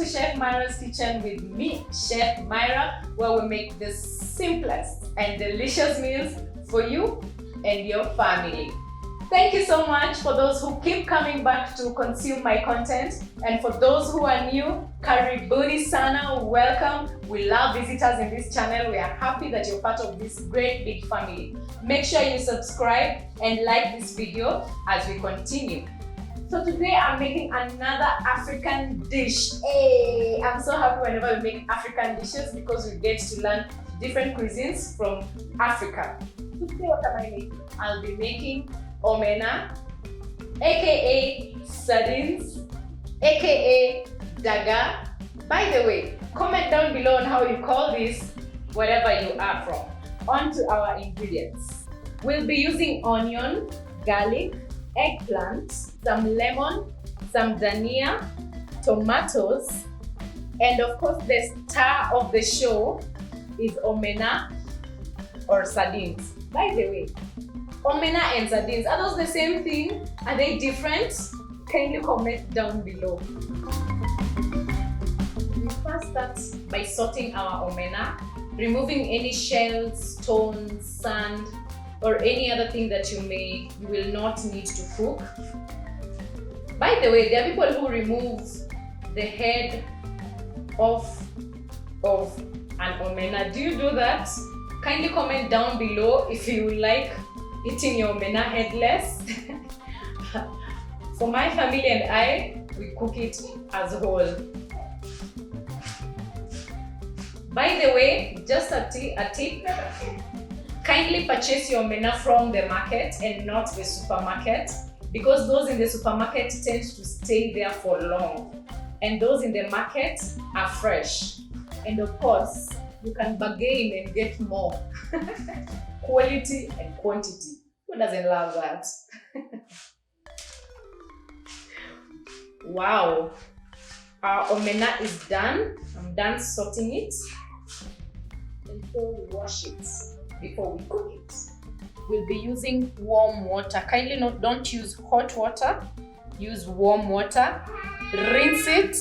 Chef Myra's Kitchen with me, Chef Myra, where we make the simplest and delicious meals for you and your family. Thank you so much for those who keep coming back to consume my content, and for those who are new, karibuni sana, welcome. We love visitors in this channel. We are happy that you're part of this great big family. Make sure you subscribe and like this video as we continue. So today I'm making another African dish. Hey, I'm so happy whenever we make African dishes because we get to learn different cuisines from Africa. So today what am I making? I'll be making omena, aka sardines, aka daga. By the way, comment down below on how you call this wherever you are from. On to our ingredients. We'll be using onion, garlic, eggplant, some lemon, some dania, tomatoes, and of course the star of the show is omena or sardines. By the way, omena and sardines, are those the same thing? Are they different? Kindly comment down below. We first start by sorting our omena, removing any shells, stones, sand, or any other thing that you will not need to cook. By the way, there are people who remove the head off of an omena. Do you do that? Kindly comment down below if you like eating your omena headless. For my family and I, we cook it as whole. By the way, just a tip, kindly purchase your omena from the market and not the supermarket, because those in the supermarket tend to stay there for long and those in the market are fresh. And of course, you can bargain and get more. Quality and quantity. Who doesn't love that? Wow, our omena is done. I'm done sorting it. And so we wash it before we cook it. We'll be using warm water. Kindly don't use hot water. Use warm water. Rinse it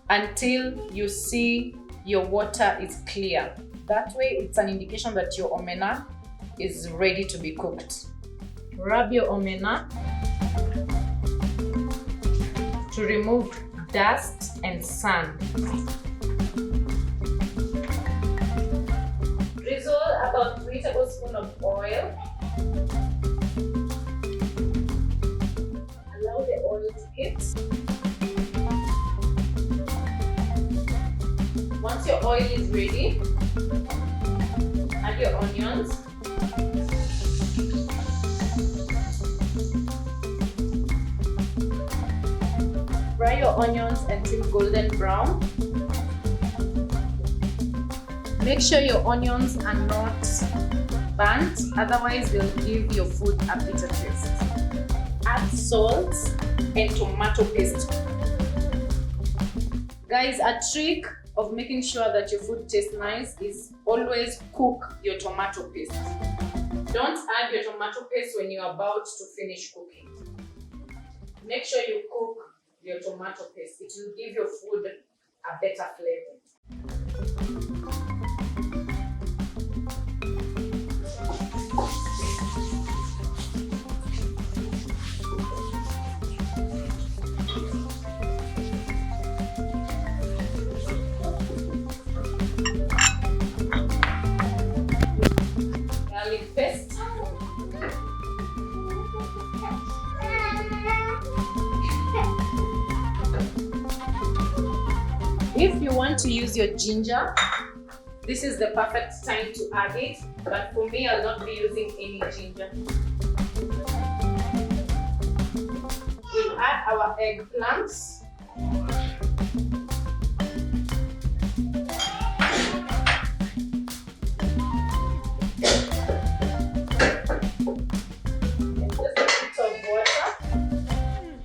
until you see your water is clear. That way it's an indication that your omena is ready to be cooked. Rub your omena to remove dust and sand. Drizzle about 3 tablespoons of oil. Allow the oil to heat. Once your oil is ready, add your onions. Fry your onions until golden brown. Make sure your onions are not burnt, otherwise they'll give your food a bitter taste. Add salt and tomato paste. Guys, a trick of making sure that your food tastes nice is always cook your tomato paste. Don't add your tomato paste when you're about to finish cooking. Make sure you cook your tomato paste. It will give your food a better flavor. Garlic paste. If you want to use your ginger, this is the perfect time to add it, but for me, I'll not be using any ginger. We'll add our eggplants. And just a bit of water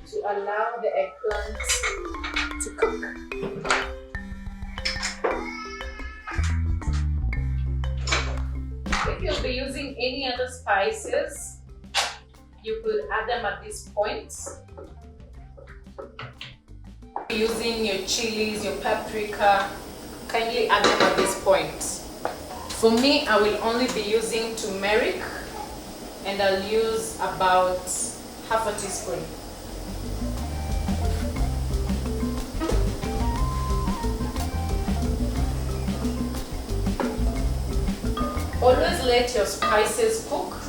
to allow the eggplants to cook. If you'll be using any other spices, you could add them at this point. Using your chilies, your paprika, kindly add them at this point. For me, I will only be using turmeric, and I'll use about half a teaspoon. Always let your spices cook.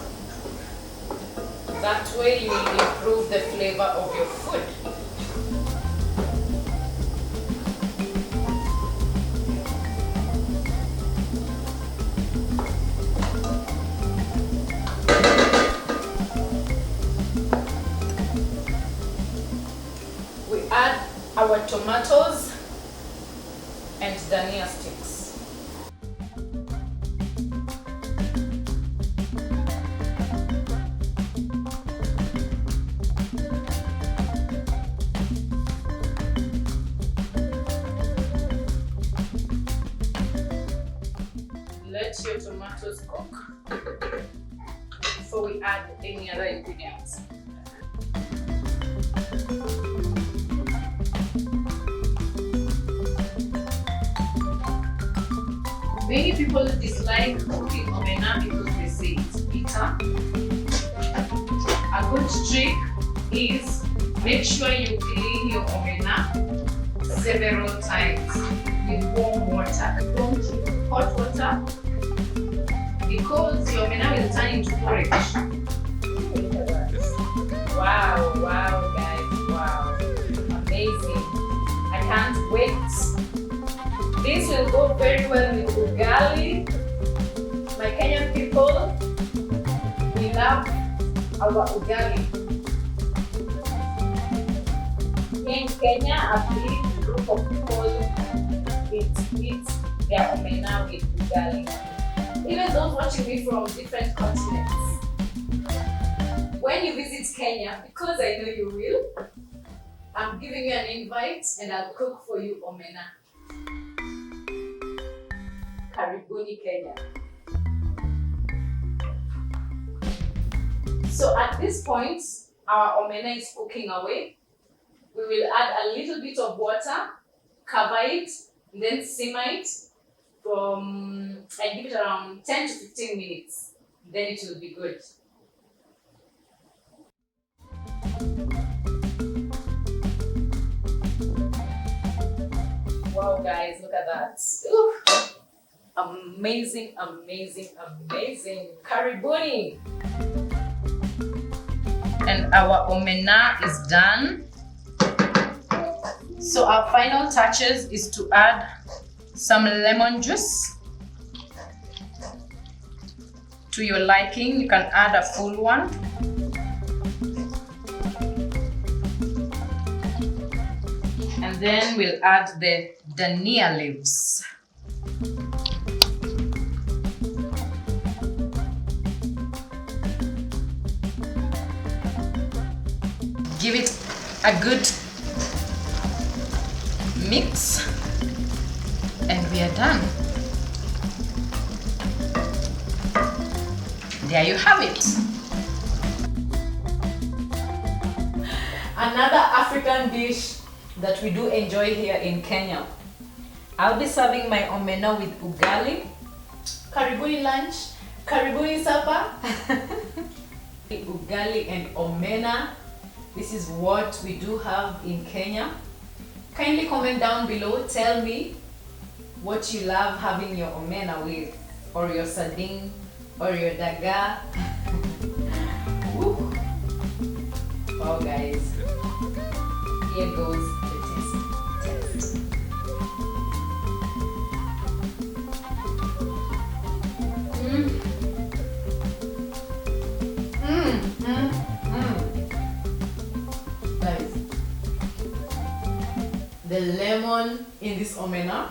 That way you will improve the flavor of your food. We add our tomatoes and dhania sticks. Let your tomatoes cook before we add any other ingredients. Many people dislike cooking omena because they say it's bitter. A good trick is make sure you clean your omena several times with warm water. Don't use hot water because your omena will turn into porridge. Look at that. Wow, wow guys, wow. Amazing. I can't wait. This will go very well with ugali. My Kenyan people, we love our ugali. In Kenya, a big group of people eat their omena with ugali. Even those watching me from different continents. When you visit Kenya, because I know you will, I'm giving you an invite and I'll cook for you omena. Karibuni Kenya. So at this point, our omena is cooking away. We will add a little bit of water, cover it, and then simmer it and give it around 10 to 15 minutes. Then it will be good. Wow guys, look at that. Ooh. Amazing, amazing, amazing. Karibuni. And our omena is done. So our final touches is to add some lemon juice. To your liking, you can add a full one. And then we'll add the dhania leaves. Give it a good mix and we are done. There you have it. Another African dish that we do enjoy here in Kenya. I'll be serving my omena with ugali. Karibuni lunch, karibuni supper. Ugali and omena. This is what we do have in Kenya. Kindly comment down below, tell me what you love having your omena with, or your sardine, or your daga. Wow guys, here goes the taste. Guys, the lemon in this omena,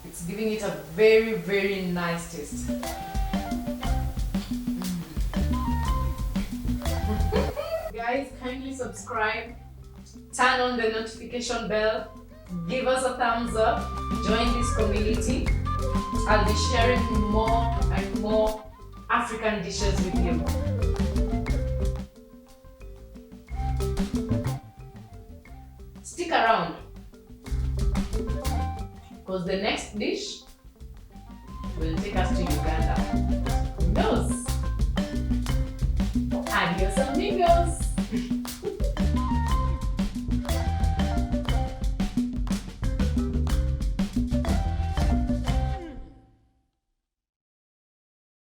it's giving it a very, very nice taste. Guys, kindly subscribe, turn on the notification bell, give us a thumbs up, join this community. I'll be sharing more and more African dishes with you. Stick around, because the next dish will take us to Uganda. Who knows?